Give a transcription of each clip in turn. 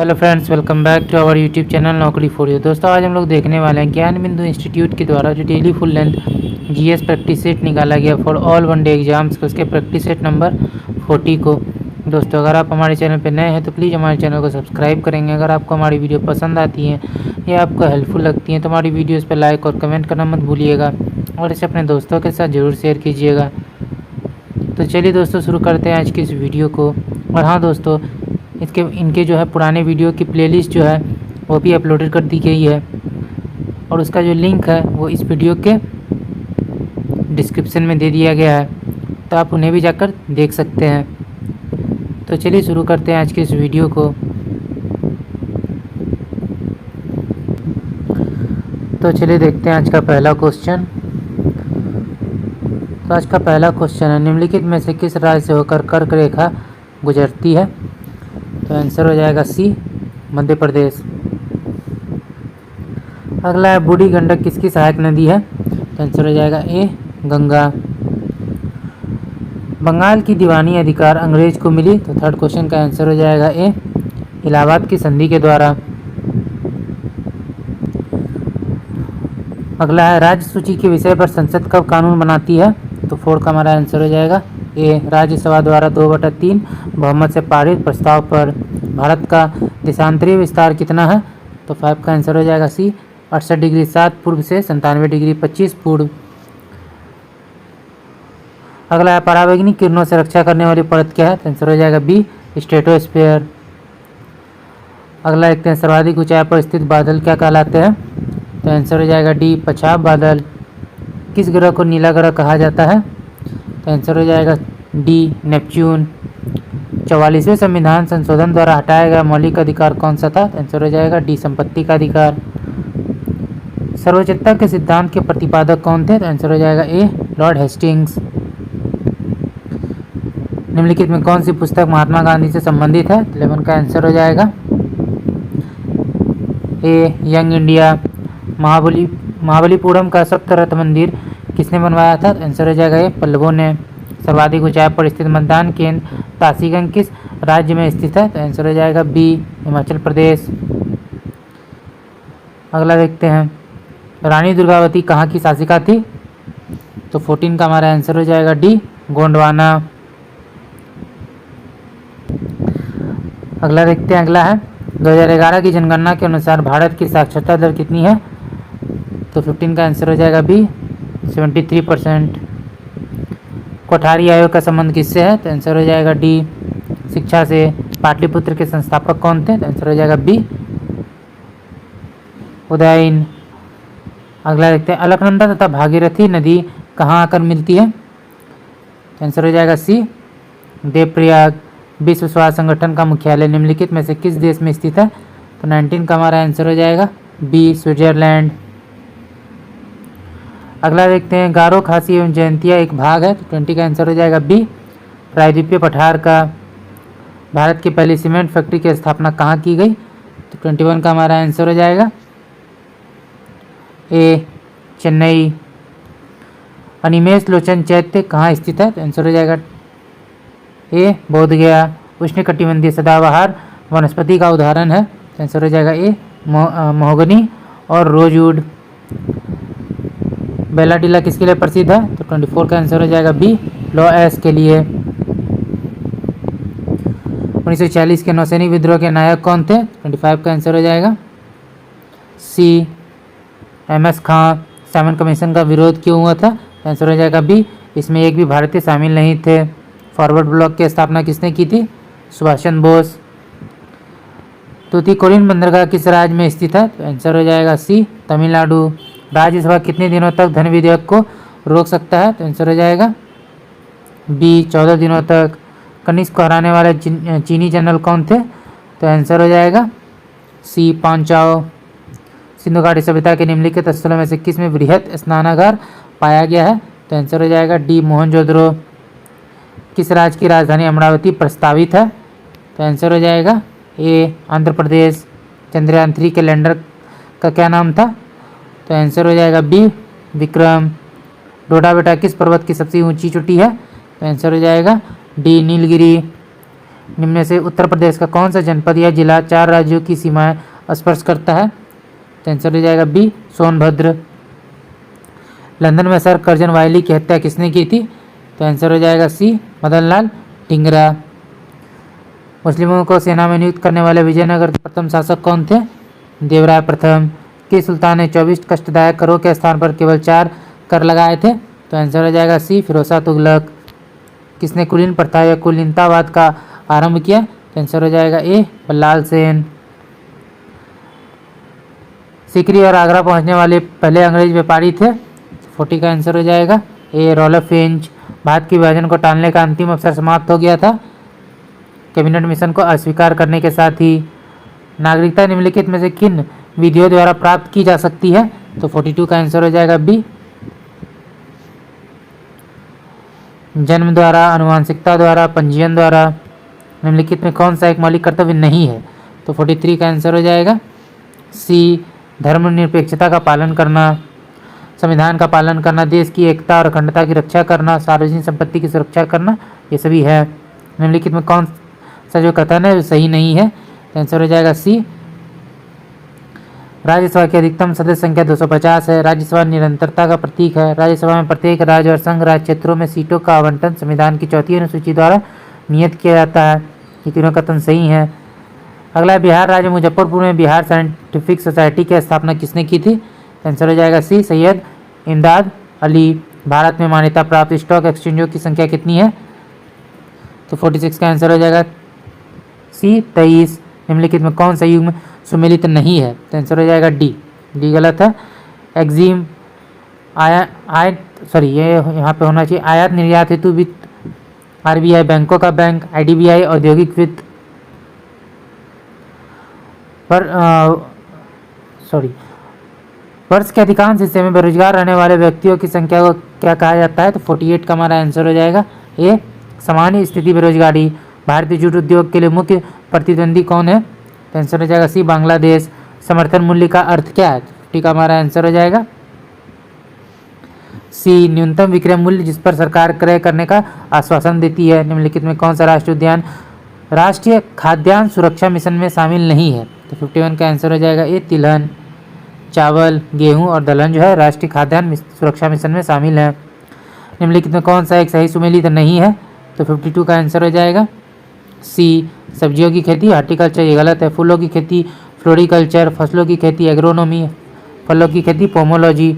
Hello friends, welcome back to our YouTube channel Naukri for you. दोस्तों, आज हम लोग देखने वाले हैं ज्ञान बिंदु इंस्टीट्यूट के द्वारा जो daily full length GS practice set निकाला गया for all one day exams को, उसके प्रैक्टिस सेट नंबर 40 को। दोस्तों, अगर आप हमारे चैनल पर नए हैं तो प्लीज़ हमारे चैनल को सब्सक्राइब करेंगे। अगर आपको हमारी वीडियो पसंद आती है या आपको हेल्पफुल लगती है तो हमारी वीडियोज़ पर लाइक और कमेंट करना मत भूलिएगा और इसे अपने दोस्तों के साथ ज़रूर शेयर कीजिएगा। तो चलिए दोस्तों, शुरू करते हैं आज की इस वीडियो को। और हाँ दोस्तों, इनके जो है पुराने वीडियो की प्लेलिस्ट जो है वो भी अपलोडेड कर दी गई है और उसका जो लिंक है वो इस वीडियो के डिस्क्रिप्शन में दे दिया गया है, तो आप उन्हें भी जाकर देख सकते हैं। तो चलिए शुरू करते हैं आज की इस वीडियो को। तो चलिए देखते हैं आज का पहला क्वेश्चन। तो आज का पहला क्वेश्चन है, निम्नलिखित में से किस राज्य से होकर कर्क रेखा गुजरती है? तो आंसर हो जाएगा सी, मध्य प्रदेश। अगला है, बूढ़ी गंडक किसकी सहायक नदी है? तो आंसर हो जाएगा ए, गंगा। बंगाल की दीवानी अधिकार अंग्रेज को मिली? तो थर्ड क्वेश्चन का आंसर हो जाएगा ए, इलाहाबाद की संधि के द्वारा। अगला है, राज्य सूची के विषय पर संसद कब कानून बनाती है? तो फोर्थ का हमारा आंसर हो जाएगा ए, राज्यसभा द्वारा 2/3 बहुमत से पारित प्रस्ताव पर। भारत का देशांतरीय विस्तार कितना है? तो 5 का आंसर हो जाएगा सी, 68 डिग्री 7 पूर्व से 97 डिग्री 25 पूर्व। अगला है, पराबैंगनी किरणों से रक्षा करने वाली परत क्या है? तो आंसर हो जाएगा बी, स्ट्रेटोस्फीयर। अगला देखते हैं, सर्वाधिक ऊंचाई पर स्थित बादल क्या कहलाते हैं? तो आंसर हो जाएगा डी, पछाब बादल। किस ग्रह को नीला ग्रह कहा जाता है? तो आंसर हो जाएगा डी, नेपच्यून। 44वें संविधान संशोधन द्वारा हटाया गया मौलिक अधिकार कौन सा था? तो आंसर हो जाएगा डी, संपत्ति का अधिकार। सर्वोच्चता के सिद्धांत के प्रतिपादक कौन थे? तो आंसर हो जाएगा ए, लॉर्ड हेस्टिंग्स। निम्नलिखित में कौन सी पुस्तक महात्मा गांधी से संबंधित है? 11 का आंसर हो जाएगा ए, यंग इंडिया। महाबलीपुरम का सप्तरथ मंदिर किसने बनवाया था? तो आंसर हो जाएगा ए, पल्लवों ने। सर्वाधिक ऊंचाई पर स्थित मतदान केंद्र ताशीगंज किस राज्य में स्थित है? तो आंसर हो जाएगा बी, हिमाचल प्रदेश। अगला देखते हैं, रानी दुर्गावती कहाँ की शासिका थी? तो 14 का हमारा आंसर हो जाएगा डी, गोंडवाना। अगला देखते हैं, अगला है, 2011 की जनगणना के अनुसार भारत की साक्षरता दर कितनी है? तो 15 का आंसर हो जाएगा बी, 73%। कोठारी आयोग का संबंध किससे है? तो आंसर हो जाएगा डी, शिक्षा से। पाटलिपुत्र के संस्थापक कौन थे? तो आंसर हो जाएगा बी, उदयन। अगला देखते हैं, अलकनंदा तथा भागीरथी नदी कहाँ आकर मिलती है? तो आंसर हो जाएगा सी, देवप्रयाग। विश्व स्वास्थ्य संगठन का मुख्यालय निम्नलिखित में से किस देश में स्थित है? तो 19 का हमारा आंसर हो जाएगा बी, स्विट्जरलैंड। अगला देखते हैं, गारो, खासी एवं जयंतिया एक भाग है? तो 20 का आंसर हो जाएगा बी, प्रायद्वीपीय पठार का। भारत की पहली सीमेंट फैक्ट्री की स्थापना कहाँ की गई? तो 21 का हमारा आंसर हो जाएगा ए, चेन्नई। अनिमेष लोचन चैत्य कहाँ स्थित है? तो आंसर हो जाएगा ए, बोधगया। उष्णकटिबंधीय सदाबहार वनस्पति का उदाहरण है? तो आंसर हो जाएगा ए, महोगनी और रोजवुड। बेलाडीला किसके लिए प्रसिद्ध है? तो 24 का आंसर हो जाएगा बी, लॉ एस के लिए। 1940 के नौसैनिक विद्रोह के नायक कौन थे? 25 का आंसर हो जाएगा सी, एम.एस. खां। साइमन कमीशन का विरोध क्यों हुआ था? तो आंसर हो जाएगा बी, इसमें एक भी भारतीय शामिल नहीं थे। फॉरवर्ड ब्लॉक की स्थापना किसने की थी? सुभाष चंद्र बोस। तूतीकोरिन बंदरगाह किस राज्य में स्थित है? तो आंसर हो जाएगा सी, तमिलनाडु। राज्यसभा कितने दिनों तक धन विधेयक को रोक सकता है? तो आंसर हो जाएगा बी, 14 दिनों तक। कनिष्क को हराने वाले चीनी जनरल कौन थे? तो आंसर हो जाएगा सी, पांचाओ। सिंधु घाटी सभ्यता के निम्नलिखित स्थलों में से किस में बृहत स्नानागार पाया गया है? तो आंसर हो जाएगा डी, मोहनजोदड़ो। किस राज्य की राजधानी अमरावती प्रस्तावित है? तो आंसर हो जाएगा ए, आंध्र प्रदेश। चंद्रयान 3 के लैंडर का क्या नाम था? तो आंसर हो जाएगा बी, विक्रम। डोडा बेटा किस पर्वत की सबसे ऊंची चोटी है? तो आंसर हो जाएगा डी, नीलगिरी। निम्न से उत्तर प्रदेश का कौन सा जनपद या जिला 4 राज्यों की सीमाएं स्पर्श करता है? तो आंसर हो जाएगा बी, सोनभद्र। लंदन में सर कर्जन वायली की हत्या किसने की थी? तो आंसर हो जाएगा सी, मदन लाल टिंगरा। मुस्लिमों को सेना में नियुक्त करने वाले विजयनगर के प्रथम शासक कौन थे? देवराय प्रथम। किस सुल्तान ने 24 कष्टदायक करों के स्थान पर केवल 4 कर लगाए थे? तो आंसर हो जाएगा सी, फिरोज शाह तुगलक। किसने कुलीन प्रथा या कुलीनतावाद का आरंभ किया? तो आंसर हो जाएगा ए, बल्लाल सेन। सीकरी और आगरा पहुंचने वाले पहले अंग्रेज व्यापारी थे? 40 का आंसर हो जाएगा ए, रॉलफ फिंच। भारत के विभाजन को टालने का अंतिम अवसर समाप्त हो गया था? कैबिनेट मिशन को अस्वीकार करने के साथ ही। नागरिकता निम्नलिखित में से किन विधियों द्वारा प्राप्त की जा सकती है? तो 42 का आंसर हो जाएगा बी, जन्म द्वारा, आनुवंशिकता द्वारा, पंजीयन द्वारा। निम्नलिखित में कौन सा एक मौलिक कर्तव्य नहीं है? तो 43 का आंसर हो जाएगा सी, धर्मनिरपेक्षता का पालन करना, संविधान का पालन करना, देश की एकता और अखंडता की रक्षा करना, सार्वजनिक संपत्ति की सुरक्षा करना, ये सभी है। निम्नलिखित में कौन सा जो कथन है सही नहीं है? तो आंसर हो जाएगा सी, राज्यसभा की अधिकतम सदस्य संख्या 250 है। राज्यसभा निरंतरता का प्रतीक है। राज्यसभा में प्रत्येक राज्य और संघ राज्य क्षेत्रों में सीटों का आवंटन संविधान की 4वीं अनुसूची द्वारा नियत किया जाता है। ये तीनों कथन सही हैं। अगला, बिहार राज्य मुजफ्फरपुर में बिहार साइंटिफिक सोसाइटी की स्थापना किसने की थी? आंसर हो जाएगा सी, सैयद इमदाद अली। भारत में मान्यता प्राप्त स्टॉक एक्सचेंजों की संख्या कितनी है? तो 46 का आंसर हो जाएगा सी, 23। निम्नलिखित में कौन सा युग्म सुमेलित नहीं है? तो आंसर हो जाएगा डी, डी गलत है। एक्जिम ये यहाँ पे होना चाहिए। आयात निर्यात हेतु वित्त, आरबीआई बैंकों का बैंक, आईडीबीआई औद्योगिक वित्त पर वर्ष के अधिकांश हिस्से में बेरोजगार रहने वाले व्यक्तियों की संख्या को क्या कहा जाता है? तो 48 का हमारा आंसर हो जाएगा ए, सामान्य स्थिति बेरोजगारी। भारतीय जूट उद्योग के लिए मुख्य प्रतिद्वंदी कौन है? तो आंसर हो जाएगा सी, बांग्लादेश। समर्थन मूल्य का अर्थ क्या है? 50 का हमारा आंसर हो जाएगा सी, न्यूनतम विक्रय मूल्य जिस पर सरकार क्रय करने का आश्वासन देती है। निम्नलिखित में कौन सा राष्ट्रीय उद्यान राष्ट्रीय खाद्यान्न सुरक्षा मिशन में शामिल नहीं है? तो 51 का आंसर हो जाएगा ए, तिलहन। चावल, गेहूं और दलहन जो है राष्ट्रीय खाद्यान्न सुरक्षा मिशन में शामिल है। निम्नलिखित में कौन सा एक सही सुमेलित नहीं है? तो 52 का आंसर हो जाएगा सी, सब्जियों की खेती, हार्टिकल्चर, ये गलत है। फूलों की खेती, फ्लोरिकल्चर। फसलों की खेती, एग्रोनॉमी। फलों की खेती, पोमोलॉजी।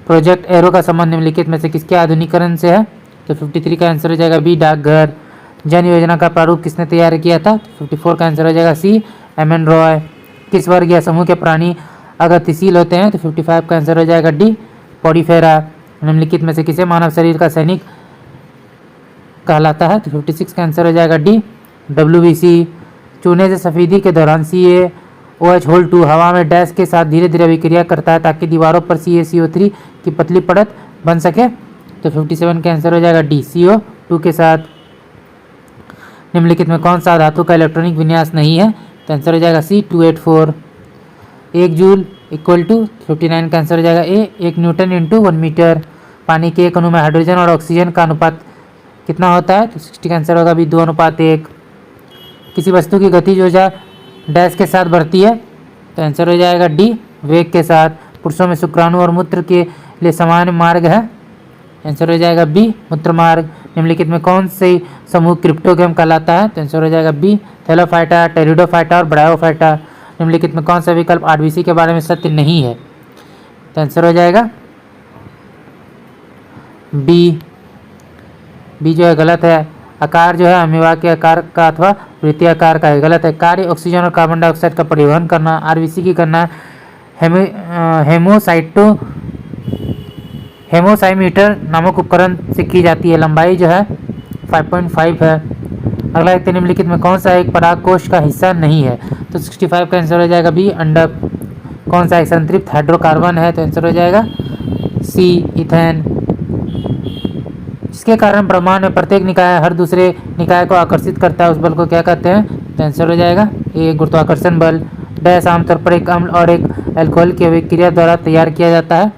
प्रोजेक्ट एरो का संबंध निम्नलिखित में से किसके आधुनिकीकरण से है? तो 53 का आंसर हो जाएगा बी, डाकघर। जन योजना का प्रारूप किसने तैयार किया था? 54 का आंसर हो जाएगा सी, एम.एन. रॉय। किस वर्ग या समूह के प्राणी अगतिशील होते हैं? तो 55 का आंसर हो जाएगा डी, पॉडीफेरा। निम्नलिखित में से किसे मानव शरीर का सैनिक कहलाता है? तो 56 का आंसर हो जाएगा डी, WBC। चूने से सफेदी के दौरान CaOH2 हवा में डैश के साथ धीरे धीरे अभिक्रिया करता है ताकि दीवारों पर CaCO3 की पतली परत बन सके। तो 57 का आंसर हो जाएगा डी, CO2 के साथ। निम्नलिखित में कौन सा धातु का इलेक्ट्रॉनिक विन्यास नहीं है? तो आंसर हो जाएगा सी, 284। 1 जूल इक्वल टू 59 का आंसर हो जाएगा ए, 1 न्यूटन इंटू 1 मीटर। पानी के एक अणु में हाइड्रोजन और ऑक्सीजन का अनुपात कितना होता है? तो 60 का आंसर होगा भी 2:1। किसी वस्तु की गति ऊर्जा डैश के साथ बढ़ती है? तो आंसर हो जाएगा डी, वेग के साथ। पुरुषों में शुक्राणु और मूत्र के लिए समान मार्ग है? आंसर हो जाएगा बी, मूत्र मार्ग। निम्नलिखित में कौन से समूह क्रिप्टोगैम कहलाता है? तो आंसर हो जाएगा बी, थैलोफाइटा, टेरिडोफाइटा और ब्रायोफाइटा। निम्नलिखित में कौन सा विकल्प आरबीसी के बारे में सत्य नहीं है? तो आंसर हो जाएगा बी, बी जो है गलत है। आकार जो है अमीबा के आकार का अथवा वृत्तीय आकार का है, गलत है। कार्य ऑक्सीजन और कार्बन डाइऑक्साइड का परिवहन करना। आरबीसी की गणना हेमोसाइमीटर नामक उपकरण से की जाती है। लंबाई जो है 5.5 है। अगला एक, निम्नलिखित में कौन सा एक परागकोश का हिस्सा नहीं है? तो 65 का आंसर हो जाएगा बी, अंडक। कौन सा एक संतृप्त हाइड्रोकार्बन है? तो आंसर हो जाएगा सी, इथेन। जिसके कारण ब्रह्मांड में प्रत्येक निकाय हर दूसरे निकाय को आकर्षित करता है, उस बल को क्या कहते हैं? तो आंसर हो जाएगा ए, गुरुत्वाकर्षण बल। डैश आमतौर पर एक अम्ल और एक अल्कोहल की अभिक्रिया द्वारा तैयार किया जाता है।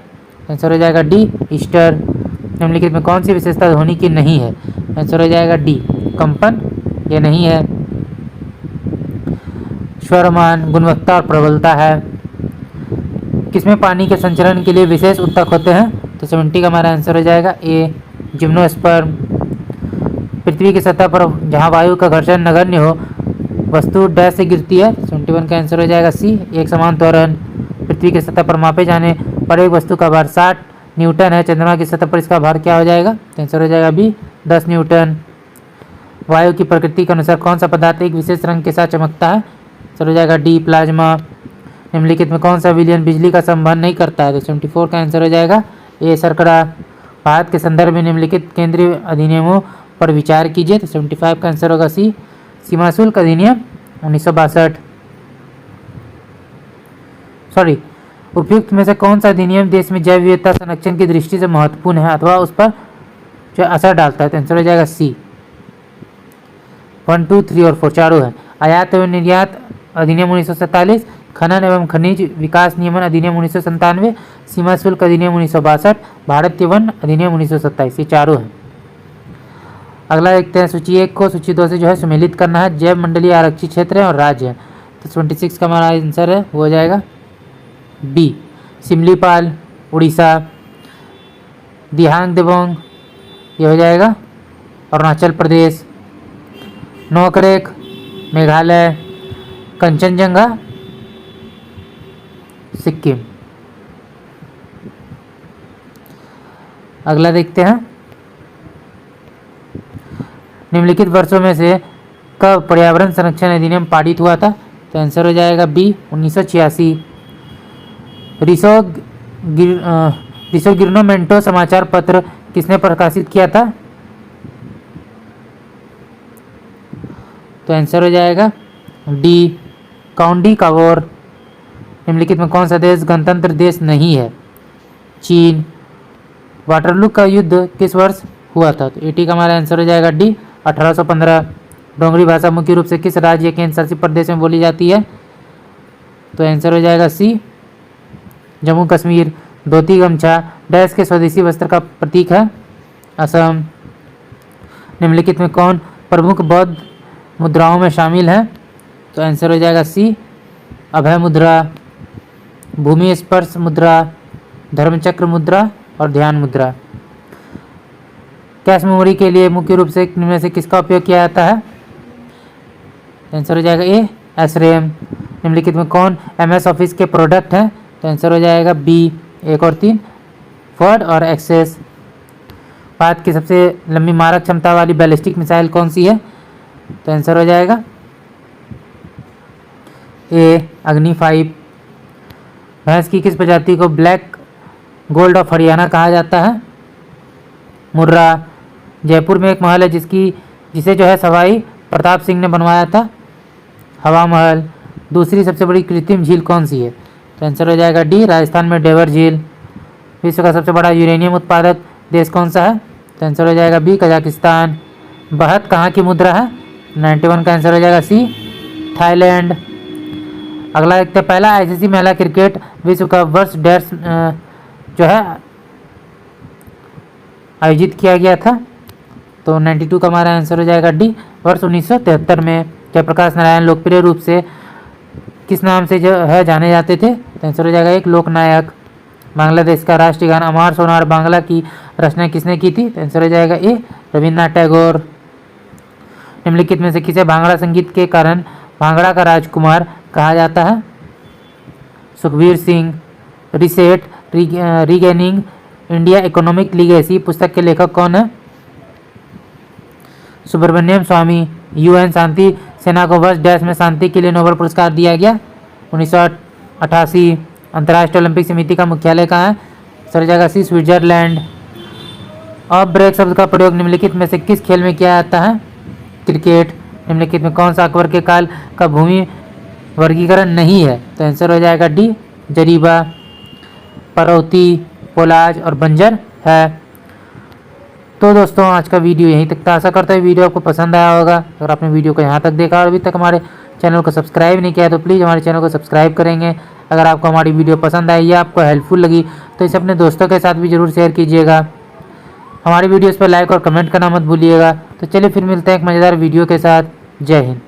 आंसर हो जाएगा डी, ईस्टर। निम्नलिखित में कौन सी विशेषता ध्वनि की नहीं है? आंसर हो जाएगा डी, कंपन। ये नहीं है। स्वरमान, गुणवत्ता और प्रबलता है। किसमें पानी के संचरण के लिए विशेष उत्तक होते हैं? तो 70 का हमारा आंसर हो जाएगा ए, जिम्नोस्पर्म। पृथ्वी की सतह पर जहां वायु का घर्षण नगण्य हो वस्तु डैश से गिरती है। 71 का आंसर हो जाएगा सी, एक समान त्वरण। पृथ्वी की सतह पर मापे जाने पर एक वस्तु का भार 60 न्यूटन है। चंद्रमा की सतह पर इसका भार क्या हो जाएगा? तो आंसर हो जाएगा बी, 10 न्यूटन। वायु की प्रकृति के अनुसार कौन सा पदार्थ एक विशेष रंग के साथ चमकता है? आंसर हो जाएगा डी, प्लाज्मा। निम्नलिखित में कौन सा विलयन बिजली का संवहन नहीं करता है? तो 74 का आंसर हो जाएगा ए, शर्करा। भारत के संदर्भ में निम्नलिखित केंद्रीय अधिनियमों पर विचार कीजिए। तो 75 का आंसर होगा सी, सीमा शुल्क अधिनियम 1962। उपयुक्त में से कौन सा अधिनियम देश में जैव विविधता संरक्षण की दृष्टि से महत्वपूर्ण है अथवा उस पर जो असर डालता है? तो आंसर हो जाएगा सी, 1, 2, 3 और 4 चारों है। आयात एवं निर्यात अधिनियम 1947, खनन एवं खनिज विकास नियमन अधिनियम 1997, सीमा शुल्क अधिनियम 1962, भारतीय वन अधिनियम 1927, ये चारों हैं। अगला देखते हैं सूची 1 को सूची 2 से जो है सम्मिलित करना है। जैव मंडलीय आरक्षित क्षेत्र है और राज्य है। तो 26 का हमारा आंसर है वो हो जाएगा बी, सिमलीपाल, उड़ीसा। दिहांग दिबोंग ये हो जाएगा अरुणाचल प्रदेश। नोकरेक मेघालय। कंचनजंगा सिक्किम। अगला देखते हैं, निम्नलिखित वर्षों में से कब पर्यावरण संरक्षण अधिनियम पारित हुआ था? तो आंसर हो जाएगा बी, 1986। रिसोगिर्नोमेंटो समाचार पत्र किसने प्रकाशित किया था? तो आंसर हो जाएगा डी, काउंडी कावोर। निम्नलिखित में कौन सा देश गणतंत्र देश नहीं है? चीन। वाटरलू का युद्ध किस वर्ष हुआ था? तो 80 का हमारा आंसर हो जाएगा डी, 1815। डोगरी भाषा मुख्य रूप से किस राज्य या केंद्र शासित प्रदेश में बोली जाती है? तो आंसर हो जाएगा सी, जम्मू कश्मीर। धोती गमछा डैश के स्वदेशी वस्त्र का प्रतीक है? असम। निम्नलिखित में कौन प्रमुख बौद्ध मुद्राओं में शामिल है? तो आंसर हो जाएगा सी, अभय मुद्रा, भूमि स्पर्श मुद्रा, धर्मचक्र मुद्रा और ध्यान मुद्रा। कैश मेमोरी के लिए मुख्य रूप से इनमें से किसका उपयोग किया जाता है? आंसर हो जाएगा ए, एसरेम। निम्नलिखित में कौन एमएस ऑफिस के प्रोडक्ट हैं? तो आंसर हो जाएगा बी, 1 और 3, वर्ड और एक्सेस। भारत की सबसे लंबी मारक क्षमता वाली बैलिस्टिक मिसाइल कौन सी है? तो आंसर हो जाएगा ए, अग्नि 5। भैंस की किस प्रजाति को ब्लैक गोल्ड ऑफ हरियाणा कहा जाता है? मुर्रा। जयपुर में एक महल है जिसे जो है सवाई प्रताप सिंह ने बनवाया था? हवा महल। दूसरी सबसे बड़ी कृत्रिम झील कौन सी है? तो आंसर हो जाएगा डी, राजस्थान में डेवर झील। विश्व का सबसे बड़ा यूरेनियम उत्पादक देश कौन सा है? तो आंसर हो जाएगा बी, कजाकिस्तान। बहत कहाँ की मुद्रा है? 91 का आंसर हो जाएगा सी, थाईलैंड। अगला देखते हैं, पहला आईसीसी महिला क्रिकेट विश्व कप वर्ष डैश जो है आयोजित किया गया था? तो 92 का हमारा आंसर हो जाएगा डी, वर्ष 1973 में। जयप्रकाश नारायण लोकप्रिय रूप से किस नाम से जो है जाने जाते थे? तो आंसर हो जाएगा एक, लोकनायक। बांग्लादेश का राष्ट्रीय गान अमार सोनार बांग्ला की रचना किसने की थी? तो आंसर हो जाएगा ए, रविन्द्रनाथ टैगोर। निम्नलिखित में से किसे भांगड़ा संगीत के कारण भांगड़ा का राजकुमार कहा जाता है? Sukhbir Singh. Reset regaining India economic legacy पुस्तक के लेखक कौन है? सुब्रमण्यम स्वामी। यूएन शांति सेना को वर्ष डैश में शांति के लिए नोबेल पुरस्कार दिया गया? 1988। अंतर्राष्ट्रीय ओलंपिक समिति का मुख्यालय कहाँ है? सर जाएगा सी, स्विट्जरलैंड। ऑफ ब्रेक शब्द का प्रयोग निम्नलिखित में से किस खेल में किया जाता है? क्रिकेट। निम्नलिखित में कौन सा अकबर के काल का भूमि वर्गीकरण नहीं है? तो आंसर हो जाएगा डी, जरीबा। परौती, पोलाज और बंजर है। तो दोस्तों आज का वीडियो यहीं तक था। आशा करता है वीडियो आपको पसंद आया होगा। अगर आपने वीडियो को यहाँ तक देखा और अभी तक हमारे चैनल को सब्सक्राइब नहीं किया तो प्लीज़ हमारे चैनल को सब्सक्राइब करेंगे। अगर आपको हमारी वीडियो पसंद आई या आपको हेल्पफुल लगी तो इसे अपने दोस्तों के साथ भी ज़रूर शेयर कीजिएगा। हमारी वीडियोस पर लाइक और कमेंट करना मत भूलिएगा। तो चलिए फिर मिलते हैं एक मज़ेदार वीडियो के साथ। जय हिंद।